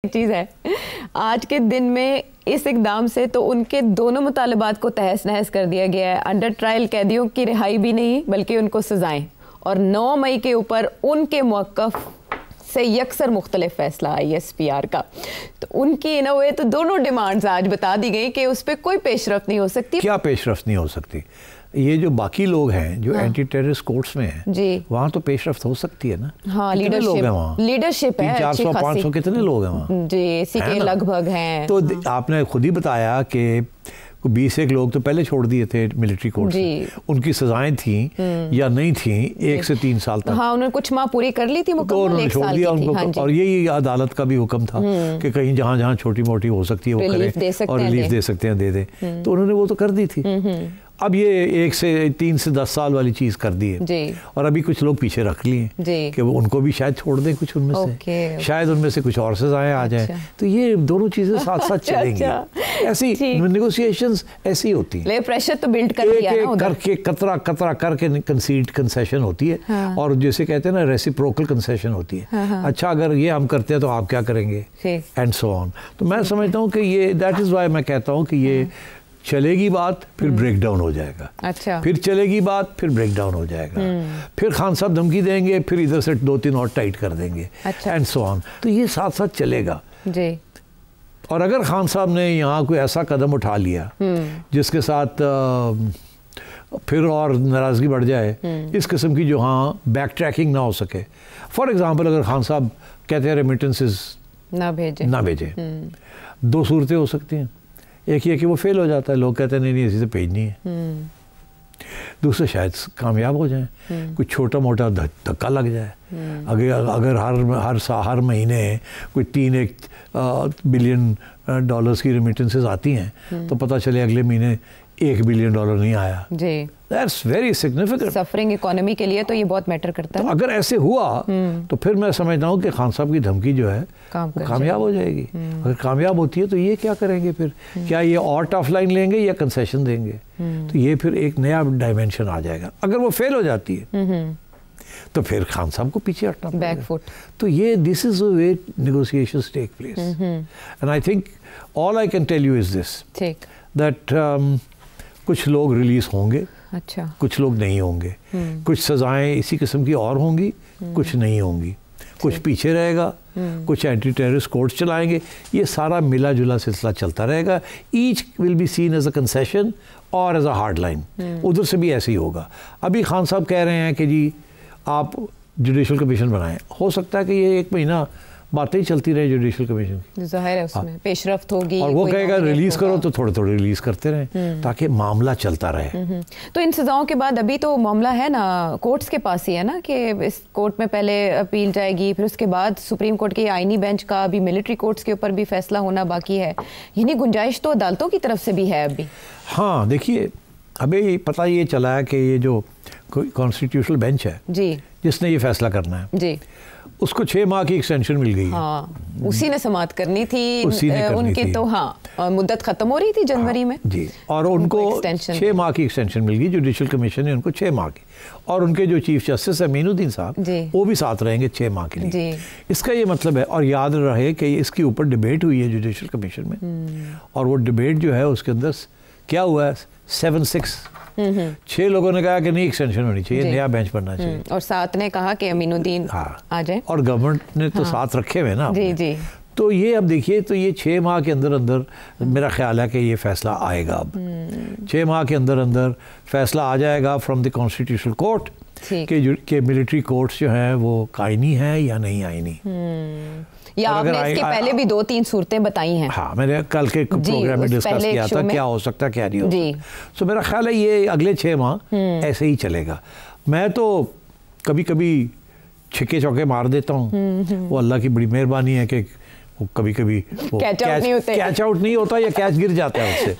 चीज़ है, आज के दिन में इस इकदाम से तो उनके दोनों मुतालबात को तहस नहस कर दिया गया है। अंडर ट्रायल कैदियों की रिहाई भी नहीं बल्कि उनको सजाएं, और 9 मई के ऊपर उनके मौक़िफ़ से यकसर मुख्तलिफ फैसला ISPR का। तो उनकी इन अ वे तो दोनों डिमांड्स आज बता दी गई कि उस पर कोई पेशरफ नहीं हो सकती। क्या पेशरफ नहीं हो सकती? ये जो बाकी लोग हैं जो एंटी टेररिस्ट कोर्ट्स में हैं जी, वहाँ तो पेशरफ हो सकती है ना। हाँ, लीडरशिप है 400-500 कितने लोग हैं वहाँ जी, इसी के लगभग हैं। तो आपने खुद ही बताया कि 20 लोग तो पहले छोड़ दिए थे मिलिट्री कोर्ट से, उनकी सजाएं थी या नहीं थी 1 से 3 साल तक। हाँ, उन्होंने कुछ माह पूरी कर ली थी, तो उन्होंने छोड़ दिया उनको। हाँ, और यही अदालत का भी हुक्म था कि कहीं जहाँ जहाँ छोटी मोटी हो सकती है वो करें और रिलीफ दे सकते हैं दे दें, तो उन्होंने वो तो कर दी थी। अब ये 1 से 3 से 10 साल वाली चीज़ कर दी है और अभी कुछ लोग पीछे रख लिए कि वो उनको भी शायद छोड़ दें कुछ उनमें से, शायद उनमें से कुछ और सजाएं आ जाएं। तो ये दोनों चीज़ें साथ साथ चलेंगी। ऐसी नेगोशिएशंस ऐसी होती हैं, प्रेशर तो बिल्ड कर दिया ना उधर, करके कतरा कतरा करके कंसेशन होती है। और जैसे कहते हैं ना रेसिप्रोकल कंसेशन होती है। अच्छा, अगर ये हम करते हैं तो आप क्या करेंगे, एंड सो ऑन। तो मैं समझता हूँ कि ये दैट इज़ वाई मैं कहता हूँ कि ये चलेगी बात फिर ब्रेक डाउन हो जाएगा। अच्छा, फिर चलेगी बात फिर ब्रेक डाउन हो जाएगा। फिर खान साहब धमकी देंगे, फिर इधर से 2-3 और टाइट कर देंगे, एंड सो ऑन। तो ये साथ साथ चलेगा जी। और अगर खान साहब ने यहाँ कोई ऐसा कदम उठा लिया जिसके साथ फिर और नाराज़गी बढ़ जाए इस किस्म की, जो हाँ बैक ट्रैकिंग ना हो सके। फॉर एग्जाम्पल, अगर खान साहब कहते हैं रेमिटेंसेस ना भेजें 2 सूरतें हो सकती हैं। एक ये कि वो फेल हो जाता है, लोग कहते हैं नहीं ऐसी तो भेजनी है। दूसरे शायद कामयाब हो जाए, कुछ छोटा मोटा धक्का लग जाए। अगर हर महीने कोई 3 बिलियन डॉलर्स की रेमिटेंसेस आती हैं तो पता चले अगले महीने $1 बिलियन नहीं आया जी। That's very significant. Suffering economy के लिए तो ये बहुत मैटर करता है। तो अगर ऐसे हुआ तो फिर मैं समझता हूँ कि खान साहब की धमकी जो है वो कामयाब हो जाएगी। अगर कामयाब होती है तो ये क्या करेंगे फिर, क्या ये और टफ लाइन लेंगे या कंसेशन देंगे? तो ये फिर एक नया डायमेंशन आ जाएगा। अगर वो फेल हो जाती है तो फिर खान साहब को पीछे हटना पड़ेगा। बैकफुट। तो ये this is the way negotiations take place. And I think all I can tell you is this that कुछ लोग रिलीज होंगे, अच्छा, कुछ लोग नहीं होंगे, कुछ सजाएं इसी किस्म की और होंगी, कुछ नहीं होंगी, कुछ पीछे रहेगा, कुछ एंटी टेररिस्ट कोर्ट चलाएंगे। ये सारा मिला जुला सिलसिला चलता रहेगा। Each will be seen as a concession और एज अ हार्ड लाइन। उधर से भी ऐसे ही होगा। अभी खान साहब कह रहे हैं कि जी आप जुडिशल कमीशन बनाएं। हो सकता है कि ये 1 महीना बातें ही चलती रहे जुडिशल कमीशन की, ज़ाहिर है उसमें पेशरफ्त होगी, और वो कहेगा रिलीज करो तो थोड़े थोड़े रिलीज करते रहें ताकि मामला चलता रहे। तो इन सजाओं के बाद अभी तो मामला है ना कोर्ट्स के पास ही है ना, कि इस कोर्ट में पहले अपील जाएगी, फिर उसके बाद सुप्रीम कोर्ट के आईनी बेंच का, अभी मिलिट्री कोर्ट्स के ऊपर भी फैसला होना बाकी है। यानी गुंजाइश तो अदालतों की तरफ से भी है अभी। हाँ, देखिए अभी पता ये चला है कि ये जो कॉन्स्टिट्यूशनल बेंच है जी, जिसने ये फैसला करना है जी, उसको 6 माह की एक्सटेंशन मिल गई। हाँ, उसी ने समाअत करनी थी, उनकी तो हाँ मुद्दत खत्म हो रही थी जनवरी में जी, और उनको 6 माह की एक्सटेंशन मिल गई। जुडिशल कमीशन ने उनको 6 माह की, और उनके जो चीफ जस्टिस है मीनुद्दीन साहब, वो भी साथ रहेंगे 6 माह के लिए। इसका ये मतलब है, और याद रहे कि इसके ऊपर डिबेट हुई है जुडिशल कमीशन में, और वो डिबेट जो है उसके अंदर क्या हुआ है, 7-6 6 लोगों ने कहा कि नहीं एक्सटेंशन होनी चाहिए, नया बेंच बनना चाहिए, और 7 ने कहा कि अमीनुद्दीन आ जाए, और गवर्नमेंट ने तो साथ रखे हुए ना जी जी। तो ये अब देखिए, तो ये 6 माह के अंदर अंदर मेरा ख्याल है कि ये फैसला आएगा। अब 6 माह के अंदर अंदर फैसला आ जाएगा फ्रॉम द कॉन्स्टिट्यूशनल कोर्ट कि मिलिट्री कोर्ट्स जो हैं वो आईनी है या नहीं आईनी। या आपने इसके पहले भी 2-3 सूरतें बताई हैं। हाँ, मैंने कल के प्रोग्राम में डिस्कस किया था क्या हो सकता है क्या नहीं हो सकता। तो मेरा ख्याल है ये अगले 6 माह ऐसे ही चलेगा। मैं तो कभी कभी छिक्के चौके मार देता हूँ, वो अल्लाह की बड़ी मेहरबानी है कि कभी कभी कैच आउट नहीं होता या कैच गिर जाता है उससे,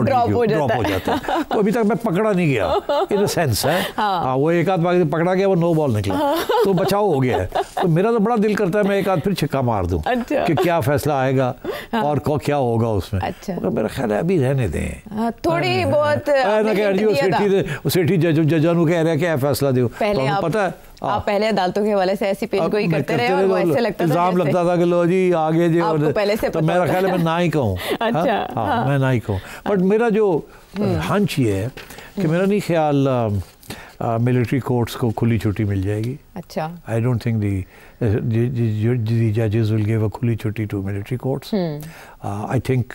ड्रॉप हो जाता है। तो अभी तक मैं पकड़ा नहीं गया इन सेंस है। हाँ, वो एक आध बार पकड़ा गया, वो 9 बॉल निकला, तो बचाव हो गया है। तो मेरा तो बड़ा दिल करता है मैं एक आध फिर छिक्का मार दूं कि क्या फैसला आएगा, और क्या होगा उसमें। अच्छा। मगर मेरा ख्याल है अभी रहने दें, थोड़ी बहुत सेठी जजा नु कह रहा है क्या फैसला दो। पहले आप पता है आप पहले अदालतों के हवाले से ऐसी पेश गोई करते रहे और वो ऐसे लगता था इल्जाम लगता था कि लो जी आगे जी, और तो मेरा ख्याल है मैं ना ही कहूँ। अच्छा, मैं ना ही कहूँ, बट मेरा जो हंच ये है कि मेरा नहीं ख्याल मिलिट्री कोर्ट्स को खुली छुट्टी मिल जाएगी। अच्छा, आई डोंट थिंक दी जजेस विल गिव अ खुली छुट्टी to military courts. I think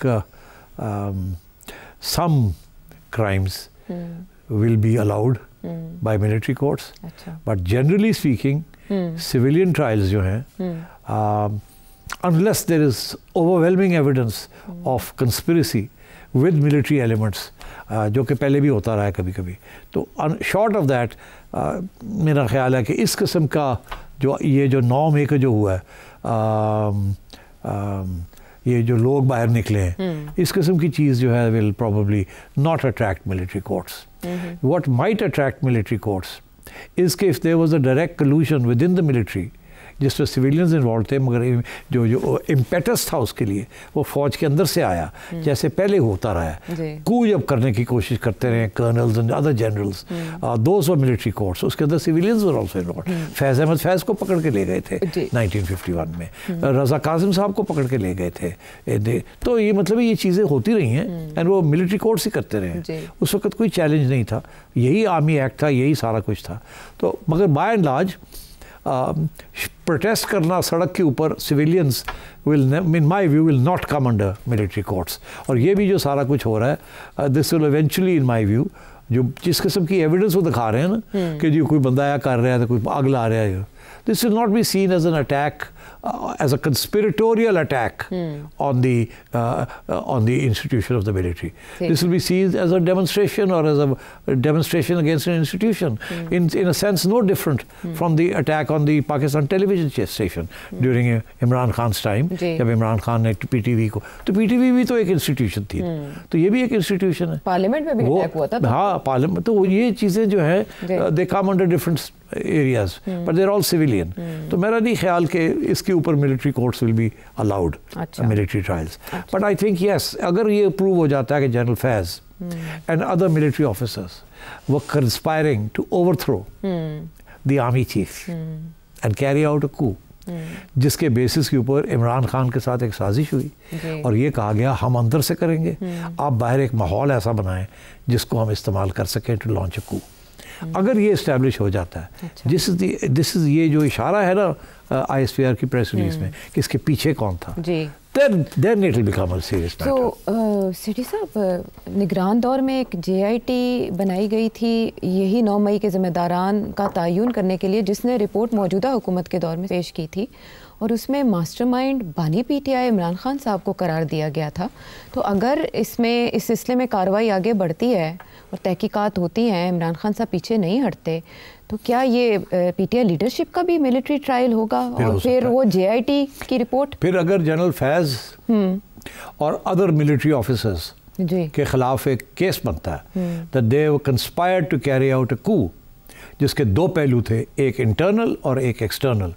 some crimes will be allowed by military courts. But generally speaking, civilian trials जो हैं, unless there is overwhelming evidence of conspiracy with military elements, जो कि पहले भी होता रहा है कभी कभी, तो short of that मेरा ख्याल है कि इस किस्म का जो ये जो 9 मई का जो हुआ है, ये जो लोग बाहर निकले हैं, इस किस्म की चीज़ जो है will probably not attract military courts. What might attract military courts is कि if there was a direct collusion within the military, जिसमें सिविलियंस इन्वॉल्व थे, मगर जो इम्पेटस था उसके लिए वो फौज के अंदर से आया, जैसे पहले होता रहा है। कू जब करने की कोशिश करते रहे colonel's and other generals, those were military courts, उसके अंदर सिविलियंस वर आल्सो इन्वॉल्व। फैज़ अहमद फैज़ को पकड़ के ले गए थे 1951 में, रज़ा कासिम साहब को पकड़ के ले गए थे। तो ये मतलब ये चीज़ें होती रही हैं एंड वो मिलिट्री कोर्ट्स ही करते रहे। उस वक्त कोई चैलेंज नहीं था, यही आर्मी एक्ट था, यही सारा कुछ था। तो मगर बाय एंड लार्ज प्रोटेस्ट करना सड़क के ऊपर, civilians will in my view will not come under military courts. और ये भी जो सारा कुछ हो रहा है, this will eventually in my view, जो जिस किस्म की एविडेंस वो दिखा रहे हैं ना कि जी कोई बंदा आया कर रहा है तो कोई आग ला रहा है, this will not be seen as an attack, as a conspiratorial attack on the institution of the military. This will be seen as a demonstration or as a demonstration against an institution, in a sense no different from the attack on the Pakistan television station during Imran Khan's time, जब इमरान खान ने PTV को, तो PTV भी तो एक institution थी, तो ये भी एक इंस्टीट्यूशन है। पार्लियामेंट में भी अटैक हुआ था। हाँ, पार्लियामेंट, तो ये चीज़ें जो है they come under different areas, but they're all civilian. तो मेरा नहीं ख्याल कि इसके ऊपर military courts will be allowed military trials. But I think yes, अगर ये प्रूव हो जाता है कि general Faiz and other military officers were conspiring to overthrow the army chief and carry out a coup, जिसके बेसिस के ऊपर इमरान खान के साथ एक साजिश हुई और ये कहा गया हम अंदर से करेंगे, आप बाहर एक माहौल ऐसा बनाएं जिसको हम इस्तेमाल कर सकें टू लॉन्च अ कू। अगर ये इस्टेब्लिश हो जाता है, दिस इज ये जो इशारा है ना ISPR की प्रेस रिलीज में कि इसके पीछे कौन था, then it will become a serious matter. तो सिटी साहब, निगरान दौर में एक JIT बनाई गई थी यही 9 मई के ज़िम्मेदारान का तयन करने के लिए, जिसने रिपोर्ट मौजूदा हुकूमत के दौर में पेश की थी और उसमें मास्टरमाइंड बानी PTI इमरान खान साहब को करार दिया गया था। तो अगर इसमें इस सिलसिले में कार्रवाई आगे बढ़ती है और तहकीकात होती हैं, इमरान खान साहब पीछे नहीं हटते, तो क्या ये PTI लीडरशिप का भी मिलिट्री ट्रायल होगा और फिर वो JIT की रिपोर्ट? फिर अगर जनरल फैज और अदर मिलिट्री ऑफिसर्स के खिलाफ एक केस बनता है that they were conspired to carry out a coup, जिसके 2 पहलू थे, एक इंटरनल और एक एक्सटर्नल,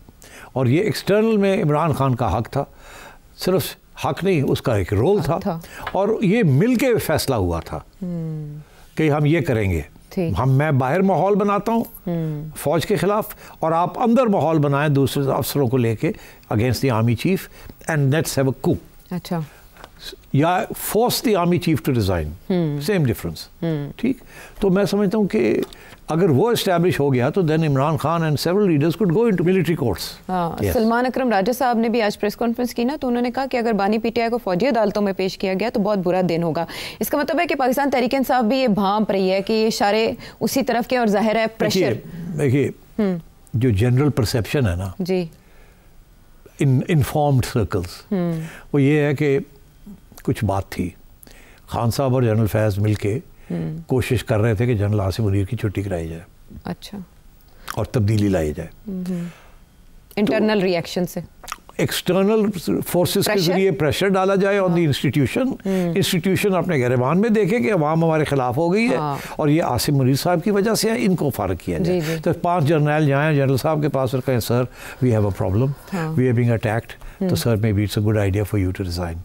और ये एक्सटर्नल में इमरान खान का हक था, सिर्फ हक नहीं उसका एक रोल था और ये मिल के फैसला हुआ था कि हम ये करेंगे, मैं बाहर माहौल बनाता हूँ फौज के खिलाफ और आप अंदर माहौल बनाएं दूसरे अफसरों को लेके against the army chief and let's have a coup. अच्छा, या force the army chief to resign, same difference. ठीक, तो मैं समझता हूँ कि अगर वो एस्टैब्लिश हो गया तो then Imran Khan and several leaders could go into military courts. Salman Akram Raja साहब ने भी आज प्रेस कॉन्फ्रेंस की ना, तो उन्होंने कहा कि अगर बानी PTI को फौजी अदालतों में पेश किया गया तो बहुत बुरा दिन होगा। इसका मतलब है कि पाकिस्तान तहरीक इंसाफ भी ये भांप रही है कि ये इशारे उसी तरफ के, और जाहिर है प्रेशर। देखिए जो जनरल परसेप्शन है ना जी इनफॉर्म्ड सर्कल्स, वो ये है कि कुछ बात थी, खान साहब और जनरल फैज़ मिलके कोशिश कर रहे थे कि जनरल आसिम मुनीर की छुट्टी कराई जाए, अच्छा, और तब्दीली लाई जाए इंटरनल रिएक्शन से, एक्सटर्नल फोर्सेस के जरिए प्रेशर डाला जाए ऑन द इंस्टीट्यूशन अपने गिरबान में देखे कि अवाम हमारे खिलाफ हो गई है और ये आसिम मुनीर साहब की वजह से है, इनको फारग किया जाए। तो 5 जर्नल जाएं जनरल साहब के पास और कहें sir we have a problem, we are being attacked तो sir maybe it's a good idea for you to resign.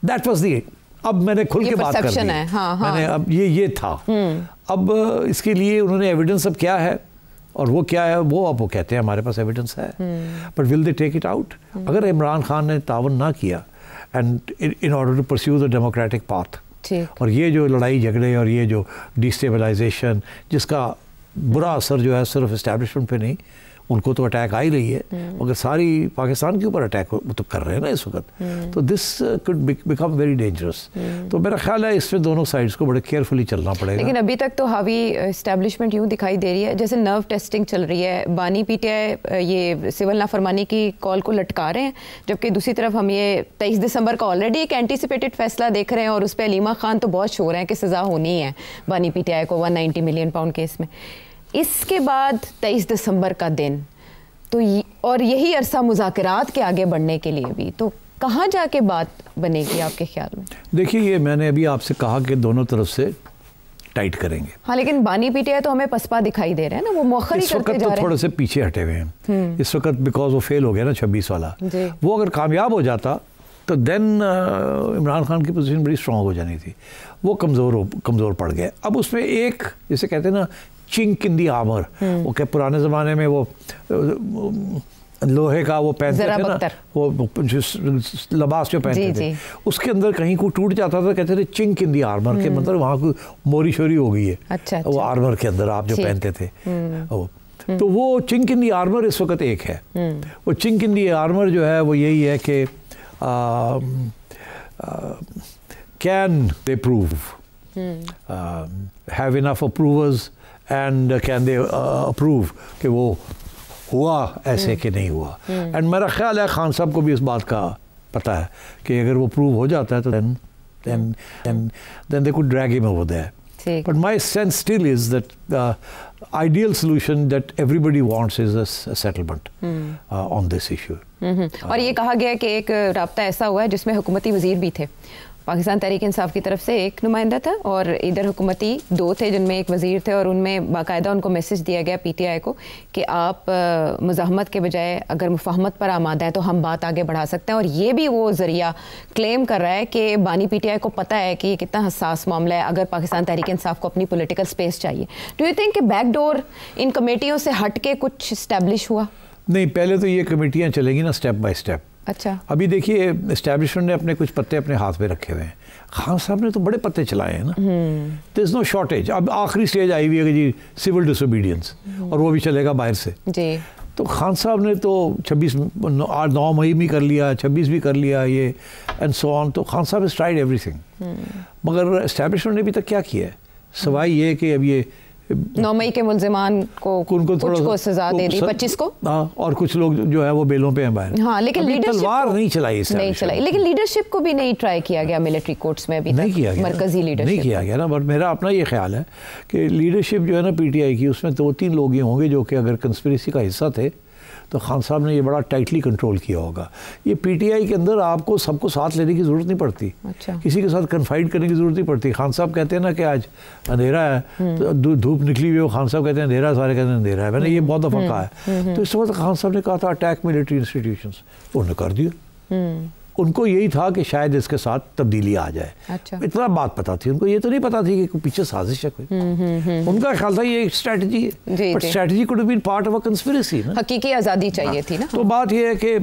That was the, अब मैंने खुल के बात कर दी, मैंने अब ये था। अब इसके लिए उन्होंने एविडेंस अब क्या है और वो क्या है, वो अब वो कहते हैं हमारे पास एविडेंस है, but will they take it out? अगर इमरान खान ने तावन ना किया and in order to pursue the democratic path, और ये जो लड़ाई झगड़े और ये जो डिस्टेबलाइजेशन जिसका बुरा असर जो है सिर्फ इस्टेब्लिशमेंट पे नहीं, उनको तो अटैक आ ही रही है, मगर सारी पाकिस्तान के ऊपर अटैक तो कर रहे हैं ना इस वक्त, तो this could become very dangerous. तो मेरा ख्याल है इसमें दोनों साइड्स को बड़े केयरफुली चलना पड़ेगा। लेकिन अभी तक तो हावी इस्टेब्लिशमेंट यूँ दिखाई दे रही है जैसे नर्व टेस्टिंग चल रही है, बानी पीटीआई ये सिविल नाफरमानी की कॉल को लटका रहे हैं, जबकि दूसरी तरफ हम ये 23 दिसंबर का ऑलरेडी एक एंटीसिपेटेड फैसला देख रहे हैं और उस पर अलीमा खान तो बहुत शोर है कि सज़ा होनी है बानी पीटीआई को 190 मिलियन पाउंड केस में। इसके बाद 23 दिसंबर का दिन तो और यही अरसा मुज़ाकरात के आगे बढ़ने के लिए भी, तो कहाँ जाके बात बनेगी आपके ख्याल में? देखिए ये मैंने अभी आपसे कहा कि दोनों तरफ से टाइट करेंगे। हाँ, लेकिन बानी पीटीआई तो हमें पसपा दिखाई दे रहे हैं ना, वो मौखर ही करते जा रहे हैं। थोड़े से पीछे हटे हुए हैं इस वक्त, बिकॉज वो फेल हो गया ना 26 वाला। वो अगर कामयाब हो जाता तो देन इमरान खान की पोजीशन बड़ी स्ट्रांग हो जानी थी, वो कमज़ोर पड़ गए। अब उसमें एक जिसे कहते हैं ना चिंक इन दी आर्मर, वो क्या पुराने ज़माने में वो लोहे का वो पहनते थे ना, वो लिबास जो पहनते थे, उसके अंदर कहीं को टूट जाता था, कहते थे चिंक इन दी आर्मर के मतलब वहाँ कोई मोरी शोरी हो गई है। अच्छा, वो आर्मर के अंदर आप जो पहनते थे तो वो चिंक इन दी आर्मर इस वक्त एक है। वो चिंक इन दी आर्मर जो है वो यही है कि can they prove, have enough approvers and can they approve कि वो हुआ ऐसे कि नहीं हुआ। एंड मेरा ख्याल है खान साहब को भी इस बात का पता है कि अगर वो प्रूव हो जाता है तो then they could drag him over there. But my sense still is that the ideal solution that everybody wants is a settlement on this issue. और ये कहा गया कि एक राब्ता ऐसा हुआ है जिसमें हुकूमती वजीर भी थे, पाकिस्तान तहरीक इंसाफ की तरफ से एक नुमाइंदा था और इधर हुकूमती 2 थे जिनमें एक वज़ीर थे, और उनमें बाकायदा उनको मैसेज दिया गया पीटीआई को कि आप मुज़ाहमत के बजाय अगर मुफाहमत पर आमादा है तो हम बात आगे बढ़ा सकते हैं। और ये भी वो ज़रिया क्लेम कर रहा है कि बानी पीटीआई को पता है कि ये कितना हसास मामला है अगर पाकिस्तान तहरीक इंसाफ को अपनी पॉलिटिकल स्पेस चाहिए। डू यू थिंक कि बैकडोर इन कमेटियों से हट के कुछ इस्टेब्लिश हुआ? नहीं, पहले तो ये कमेटियाँ चलेंगी ना स्टेप बाय स्टेप। अच्छा, अभी देखिए इस्टेब्लिशमेंट ने अपने कुछ पत्ते अपने हाथ में रखे हुए हैं, खान साहब ने तो बड़े पत्ते चलाए हैं ना। There is no shortage. अब आखिरी स्टेज आई हुई है जी सिविल डिसोबीडियंस, और वो भी चलेगा बाहर से जी। तो खान साहब ने तो 9 मई भी कर लिया, 26 भी कर लिया ये एंड सो ऑन। तो खान साहब हैज ट्राइड एवरीथिंग, मगर इस्टेब्लिशमेंट ने अभी तक क्या किया है सिवाय ये कि अब ये 9 मई के मुल्जिमान को कुछ को सजा दे दी, 25 को, और कुछ लोग जो है वो बेलों पे हैं बाहर। हाँ, लेकिन तलवार नहीं चलाई, लेकिन लीडरशिप को भी नहीं ट्राई किया गया मिलिट्री कोर्ट्स में अभी नहीं किया गया, मरकजी लीडरशिप नहीं किया गया ना। बट मेरा अपना ये ख्याल है कि लीडरशिप जो है ना पीटीआई की, उसमें 2-3 लोग ये होंगे जो कि अगर कंस्पिरेसी का हिस्सा थे तो खान साहब ने ये बड़ा टाइटली कंट्रोल किया होगा। ये पीटीआई के अंदर आपको सबको साथ लेने की ज़रूरत नहीं पड़ती। अच्छा। किसी के साथ कन्फाइड करने की ज़रूरत नहीं पड़ती। खान साहब कहते हैं ना कि आज अंधेरा है, तो धूप निकली हुई है, खान साहब कहते हैं अंधेरा, सारे कहते हैं अंधेरा है। मैंने ये बहुत दफ़ा कहा है। तो इस वक्त खान साहब ने कहा था अटैक मिलिट्री इंस्टीट्यूशंस, उन्होंने कर दिया। उनको यही था कि शायद इसके साथ तब्दीली आ जाए। अच्छा। इतना बात पता थी उनको, ये तो नहीं पता थी कि पीछे साजिश है कोई। उनका ख्याल था ये एक स्ट्रेटजी है, but strategy could have been part of a conspiracy ना। हकीकी आज़ादी चाहिए थी ना। तो बात ये है कि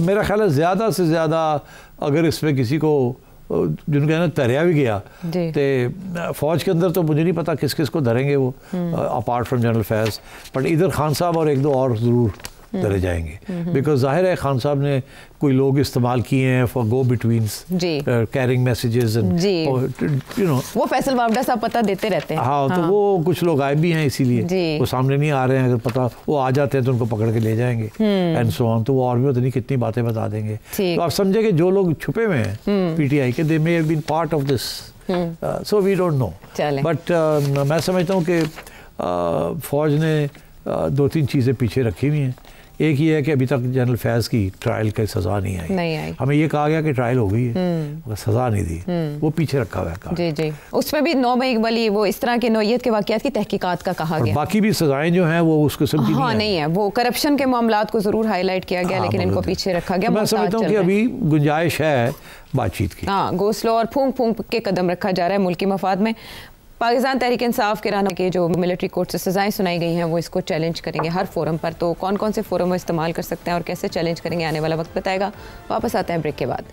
मेरा ख्याल है ज़्यादा से ज़्यादा अगर इसमें किसी को जिनका ना तरिया भी गया तो फौज के अंदर तो मुझे नहीं पता किस किस को धरेंगे वो, apart from general Faiz, but इधर खान साहब और 1-2 और ज़रूर डरे जाएंगे। बिकॉज जाहिर है खान साहब ने कोई लोग इस्तेमाल किए हैं for go betweens, carrying messages and you know, वो फैसल वावडा साहब पता देते रहते हैं। हाँ, तो वो कुछ लोग आए भी हैं इसीलिए वो सामने नहीं आ रहे हैं। अगर पता वो आ जाते हैं तो उनको पकड़ के ले जाएंगे एंड सो ऑन। तो वो और भी पता नहीं कितनी बातें बता देंगे। तो आप समझे कि जो लोग छुपे हुए हैं पीटीआई के, they may have been part of this, so we don't know. But मैं समझता हूँ कि फौज ने 2-3 चीज़ें पीछे रखी हुई हैं एक ये है कि अभी तक जनरल फैज़ की ट्रायल की सज़ा नहीं आई। हमें ये कहा गया कि ट्रायल हो गई है मगर सज़ा नहीं दी, वो पीछे रखा हुआ है। जी जी, उसमें भी 9 मई वाली वो इस तरह की नौयत के वाक़यात की तहकीकात का कहा गया। बाकी भी सज़ाएं जो हैं वो उस किस्म की नहीं है। वो करप्शन के मामलात को ज़रूर हाईलाइट किया गया, लेकिन इनको पीछे रखा गया। मैं समझता हूँ कि अभी गुंजाइश है बातचीत की। हाँ, गो स्लो और फूंक फूंक के कदम रखा जा रहा है मुल्की मफाद में। पाकिस्तान तहरीक इंसाफ के रहनुमा के जो मिलिट्री कोर्ट से सजाएं सुनाई गई हैं वो इसको चैलेंज करेंगे हर फोरम पर। तो कौन कौन से फोरम में इस्तेमाल कर सकते हैं और कैसे चैलेंज करेंगे, आने वाला वक्त बताएगा। वापस आते हैं ब्रेक के बाद।